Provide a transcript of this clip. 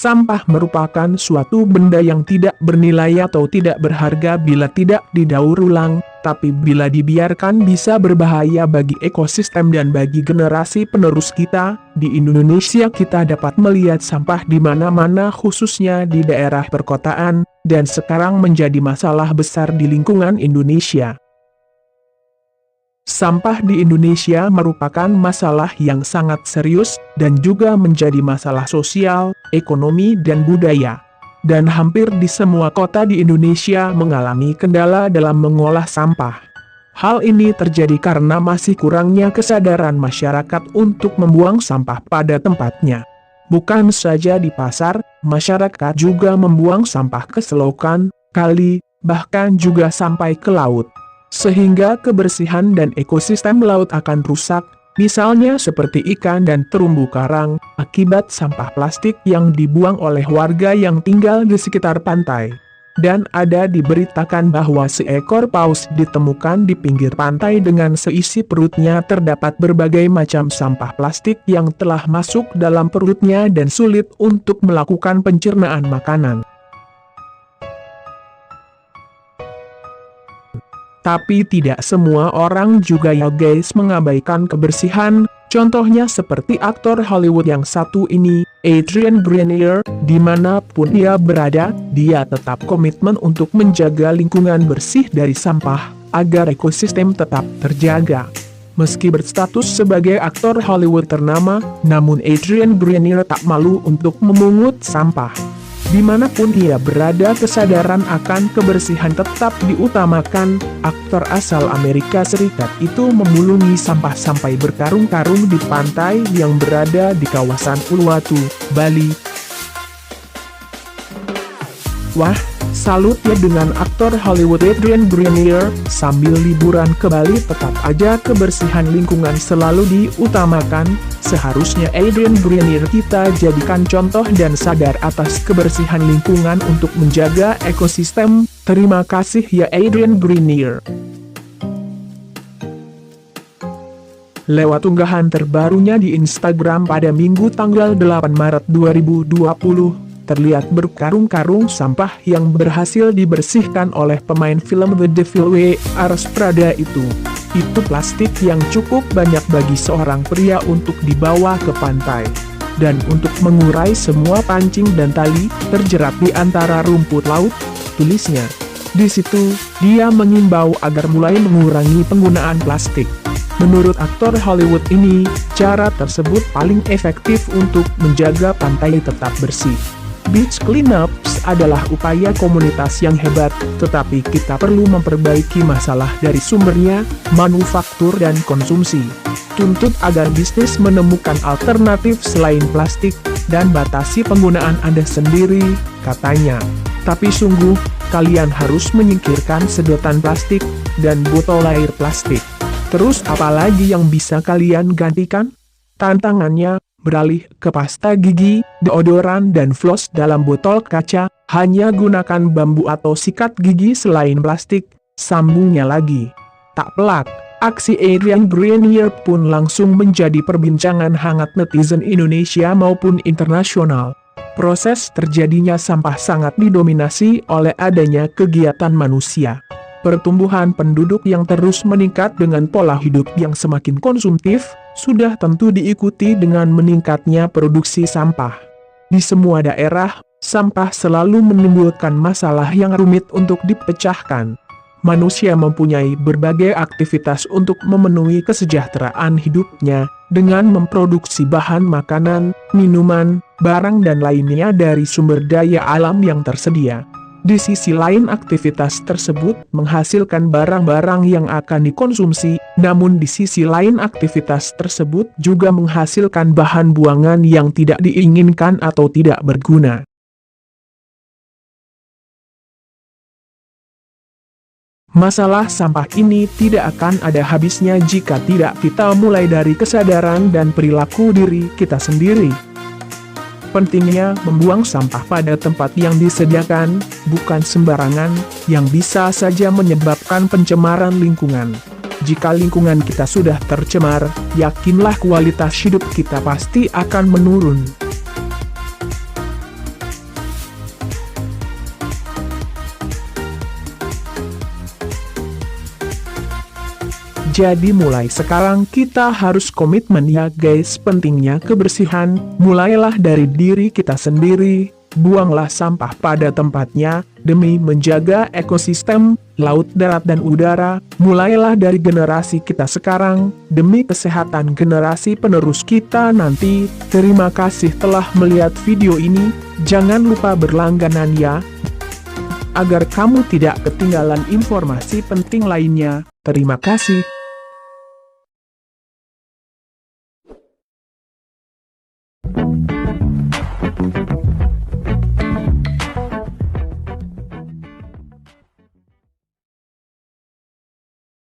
Sampah merupakan suatu benda yang tidak bernilai atau tidak berharga bila tidak didaur ulang, tapi bila dibiarkan bisa berbahaya bagi ekosistem dan bagi generasi penerus kita. Di Indonesia kita dapat melihat sampah di mana-mana khususnya di daerah perkotaan, dan sekarang menjadi masalah besar di lingkungan Indonesia. Sampah di Indonesia merupakan masalah yang sangat serius, dan juga menjadi masalah sosial, ekonomi dan budaya. Dan hampir di semua kota di Indonesia mengalami kendala dalam mengolah sampah. Hal ini terjadi karena masih kurangnya kesadaran masyarakat untuk membuang sampah pada tempatnya. Bukan saja di pasar, masyarakat juga membuang sampah ke selokan, kali, bahkan juga sampai ke laut. Sehingga kebersihan dan ekosistem laut akan rusak, misalnya seperti ikan dan terumbu karang, akibat sampah plastik yang dibuang oleh warga yang tinggal di sekitar pantai. Dan ada diberitakan bahwa seekor paus ditemukan di pinggir pantai dengan seisi perutnya terdapat berbagai macam sampah plastik yang telah masuk dalam perutnya dan sulit untuk melakukan pencernaan makanan. Tapi tidak semua orang juga ya guys mengabaikan kebersihan, contohnya seperti aktor Hollywood yang satu ini, Adrian Grenier, dimanapun ia berada, dia tetap komitmen untuk menjaga lingkungan bersih dari sampah, agar ekosistem tetap terjaga. Meski berstatus sebagai aktor Hollywood ternama, namun Adrian Grenier tak malu untuk memungut sampah. Dimanapun ia berada kesadaran akan kebersihan tetap diutamakan. Aktor asal Amerika Serikat itu memulungi sampah sampai berkarung-karung di pantai yang berada di kawasan Uluwatu, Bali. Wah, salut ya dengan aktor Hollywood Adrian Grenier, sambil liburan ke Bali tetap aja kebersihan lingkungan selalu diutamakan. Seharusnya Adrian Grenier kita jadikan contoh dan sadar atas kebersihan lingkungan untuk menjaga ekosistem. Terima kasih ya Adrian Grenier. Lewat unggahan terbarunya di Instagram pada Minggu tanggal 8 Maret 2020, terlihat berkarung-karung sampah yang berhasil dibersihkan oleh pemain film The Devil Wears Prada itu. Itu plastik yang cukup banyak bagi seorang pria untuk dibawa ke pantai. Dan untuk mengurai semua pancing dan tali terjerat di antara rumput laut, tulisnya. Di situ, dia mengimbau agar mulai mengurangi penggunaan plastik. Menurut aktor Hollywood ini, cara tersebut paling efektif untuk menjaga pantai tetap bersih. Beach cleanups adalah upaya komunitas yang hebat, tetapi kita perlu memperbaiki masalah dari sumbernya, manufaktur dan konsumsi. Tuntut agar bisnis menemukan alternatif selain plastik, dan batasi penggunaan Anda sendiri, katanya. Tapi sungguh, kalian harus menyingkirkan sedotan plastik, dan botol air plastik. Terus apalagi yang bisa kalian gantikan? Tantangannya, beralih ke pasta gigi, deodoran dan floss dalam botol kaca, hanya gunakan bambu atau sikat gigi selain plastik, sambungnya lagi. Tak pelak, aksi Adrian Grenier pun langsung menjadi perbincangan hangat netizen Indonesia maupun internasional. Proses terjadinya sampah sangat didominasi oleh adanya kegiatan manusia. Pertumbuhan penduduk yang terus meningkat dengan pola hidup yang semakin konsumtif, sudah tentu diikuti dengan meningkatnya produksi sampah. Di semua daerah, sampah selalu menimbulkan masalah yang rumit untuk dipecahkan. Manusia mempunyai berbagai aktivitas untuk memenuhi kesejahteraan hidupnya, dengan memproduksi bahan makanan, minuman, barang dan lainnya dari sumber daya alam yang tersedia. Di sisi lain aktivitas tersebut menghasilkan barang-barang yang akan dikonsumsi, namun di sisi lain aktivitas tersebut juga menghasilkan bahan buangan yang tidak diinginkan atau tidak berguna. Masalah sampah ini tidak akan ada habisnya jika tidak kita mulai dari kesadaran dan perilaku diri kita sendiri. Pentingnya membuang sampah pada tempat yang disediakan, bukan sembarangan, yang bisa saja menyebabkan pencemaran lingkungan. Jika lingkungan kita sudah tercemar, yakinlah kualitas hidup kita pasti akan menurun. Jadi mulai sekarang kita harus komitmen ya guys, pentingnya kebersihan, mulailah dari diri kita sendiri, buanglah sampah pada tempatnya, demi menjaga ekosistem, laut, darat, dan udara, mulailah dari generasi kita sekarang, demi kesehatan generasi penerus kita nanti. Terima kasih telah melihat video ini, jangan lupa berlangganan ya, agar kamu tidak ketinggalan informasi penting lainnya. Terima kasih.